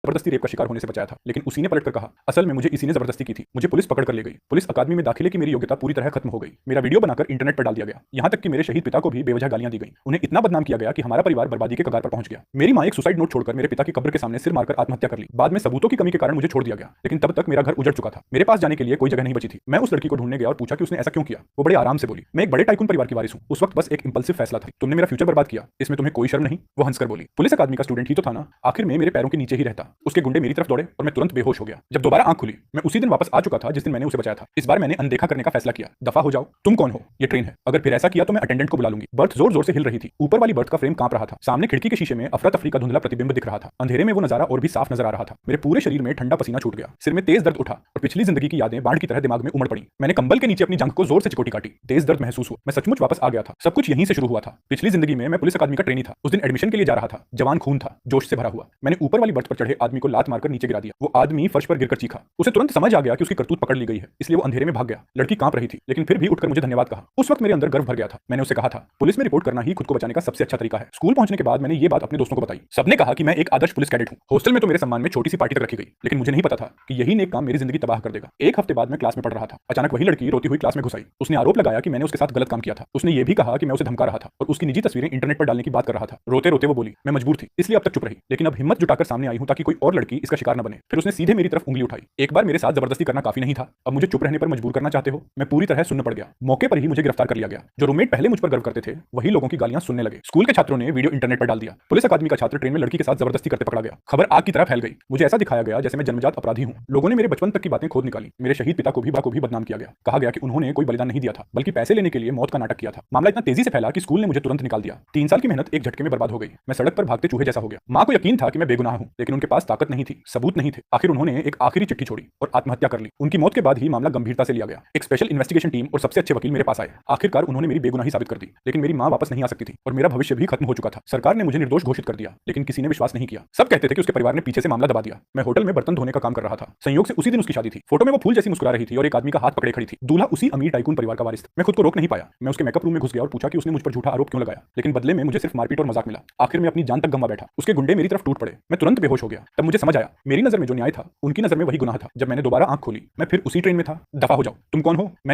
जबरदस्ती रेप का शिकार होने से बचाया था, लेकिन उसी ने पलटकर कहा, असल में मुझे इसी ने जबरदस्ती की थी। मुझे पुलिस पकड़ कर ले गई। पुलिस अकादमी में दाखिले की मेरी योग्यता पूरी तरह खत्म हो गई। मेरा वीडियो बनाकर इंटरनेट पर डाल दिया गया। यहाँ तक कि मेरे शहीद पिता को भी बेवजह गालियां दी गई। उन्हें इतना बदनाम किया गया कि हमारा परिवार बर्बादी के कगार पर पहुंच गया। मेरी मां एक सुसाइड नोट छोड़कर मेरे पिता की कब्र के सामने सिर मारकर आत्महत्या कर ली। बाद में सबूतों की कमी के कारण मुझे छोड़ दिया गया, लेकिन तब तक मेरा घर उजड़ चुका था। मेरे पास जाने के लिए कोई जगह नहीं बची थी। मैं उस लड़की को ढूंढने गया और पूछा कि उसने ऐसा क्यों किया। वो बड़े आराम से बोली, मैं एक बड़े टाइकून परिवार की वारिस हूं। उस वक्त बस एक इंपल्सिव फैसला था। तुमने मेरा फ्यूचर बर्बाद किया, इसमें तुम्हें कोई शर्म नहीं? वो हंसकर बोली। पुलिस अकादमी का स्टूडेंट ही तो था ना, आखिर में मेरे पैरों के नीचे ही रहता। उसके गुंडे मेरी तरफ दौड़े और मैं तुरंत बेहोश हो गया। जब दोबारा आंख खुली, मैं उसी दिन वापस आ चुका था जिस दिन मैंने उसे बचाया था। इस बार मैंने अनदेखा करने का फैसला किया। दफा हो जाओ। तुम कौन हो? ये ट्रेन है। अगर फिर ऐसा किया तो मैं अटेंडेंट को बुला लूंगी। बर्थ जोर जोर से हिल रही थी। ऊपर वाली बर्थ का फ्रेम कांप रहा था। सामने खिड़की के शीशे में अफरा तफरी का धुंधला प्रतिबिंब दिख रहा था। अंधेरे में वो नजारा और भी साफ नजर आ रहा था। मेरे पूरे शरीर में ठंडा पसीना छूट गया। सिर में तेज दर्द उठा और पिछली जिंदगी की यादें बाढ़ की तरह दिमाग में उमड़ पड़ी। मैंने कंबल के नीचे अपनी जांघ को जोर से चिकोटी काटी। तेज दर्द महसूस हुआ। मैं सचमुच वापस आ गया था। सब कुछ यहीं से शुरू हुआ था। पिछली जिंदगी में मैं पुलिस अकादमी का ट्रेनी था। उस दिन एडमिशन के लिए जा रहा था। जवान खून था, जोश से भरा हुआ। मैंने ऊपर वाली बर्थ पर चढ़े आदमी को लात मारकर नीचे गिरा दिया। वो आदमी फर्श पर गिरकर चीखा। उसे तुरंत समझ आ गया कि उसकी करतूत पकड़ ली गई है, इसलिए वो अंधेरे में भाग गया। लड़की कांप रही थी, लेकिन फिर भी उठकर मुझे धन्यवाद कहा। उस वक्त मेरे अंदर गर्व भर गया था। मैंने उसे कहा था, पुलिस में रिपोर्ट करना ही खुद को बचाने का सबसे अच्छा तरीका है। स्कूल पहुंचने के बाद मैंने ये बात अपने दोस्तों को बताई। सबने कहा कि मैं एक आदर्श पुलिस कैडेट हूं। हॉस्टल में तो मेरे सम्मान में छोटी सी पार्टी तक रखी गई, लेकिन मुझे नहीं पता था कि यही नेक काम मेरी जिंदगी तबाह कर देगा। एक हफ्ते बाद मैं क्लास में पढ़ रहा था। अचानक वही लड़की रोती हुई क्लास में घुस आई। उसने आरोप लगाया कि मैंने उसके साथ गलत काम किया था। उसने ये भी कहा कि मैं उसे धमका रहा था और उसकी निजी तस्वीरें इंटरनेट पर डालने की बात कर रहा था। रोते रोते वो बोली, मैं मजबूर थी, इसलिए अब तक चुप रही, लेकिन अब हिम्मत जुटाकर सामने आई हूं ताकि कोई और लड़की इसका शिकार न बने। फिर उसने सीधे मेरी तरफ उंगली उठाई। एक बार मेरे साथ जबरदस्ती करना काफी नहीं था, अब मुझे चुप रहने पर मजबूर करना चाहते हो? मैं पूरी तरह सुन्न पड़ गया। मौके पर ही मुझे गिरफ्तार कर लिया गया। जो रूममेट पहले मुझ पर गर्व करते थे, वही लोगों की गालियां सुनने लगे। स्कूल के छात्रों ने वीडियो इंटरनेट पर डाल दिया। पुलिस अकादमी का छात्र ट्रेन में लड़की के साथ जबरदस्ती करते पकड़ा गया। खबर आग की तरह फैल गई। मुझे ऐसा दिखाया गया जैसे मैं जन्मजात अपराधी हूं। लोगों ने मेरे बचपन तक की बातें खोद निकाली। मेरे शहीद पिता को भी बदनाम किया गया। कहा गया कि उन्होंने कोई बलिदान नहीं दिया था, बल्कि पैसे लेने के लिए मौत का नाटक किया था। मामला इतना तेजी से फैला कि स्कूल ने मुझे तुरंत निकाल दिया। 3 साल की मेहनत एक झटके में बर्बाद हो गई। मैं सड़क पर भागते चूहे जैसा हो गया। मां को यकीन था कि मैं बेगुनाह हूं, लेकिन उनके पास ताकत नहीं थी, सबूत नहीं थे। आखिर उन्होंने एक आखिरी चिट्ठी छोड़ी और आत्महत्या कर ली। उनकी मौत के बाद ही मामला गंभीरता से लिया गया। एक स्पेशल इन्वेस्टिगेशन टीम और सबसे अच्छे वकील मेरे पास आए। आखिरकार उन्होंने मेरी बेगुनाही साबित कर दी, लेकिन मेरी मां वापस नहीं आ सकती थी और मेरा भविष्य भी खत्म हो चुका था। सरकार ने मुझे निर्दोष घोषित कर दिया, लेकिन किसी ने विश्वास नहीं किया। सब कहते थे कि उसके परिवार ने पीछे से मामला दबा दिया। मैं होटल में बर्तन धोने का काम कर रहा था। संयोग से उसी दिन उसकी शादी थी। फोटो में वो फूल जैसी मुस्कुरा रही थी और एक आदमी का हाथ पकड़े खड़ी थी। दूल्हा उसी अमीर टाइकून परिवार का वारिस था। मैं खुद को रोक नहीं पाया। मैं उसके मेकअप रूम में घुस गया और पूछा कि उसने मुझ पर झूठा आरोप क्यों लगाया, लेकिन बदले में मुझे सिर्फ मारपीट और मजाक मिला। आखिर में अपनी जान तक गंवा बैठा। उसके गुंडे मेरी तरफ टूट पड़े। मैं तुरंत बेहोश हो गया। तब मुझे समझ आया, मेरी नजर में जो न्याय था, उनकी नजर में वही गुनाह था। जब मैंने दोबारा आंख खोली, मैं फिर उसी ट्रेन में था। दफा हो जाओ। तुम कौन हो? मैं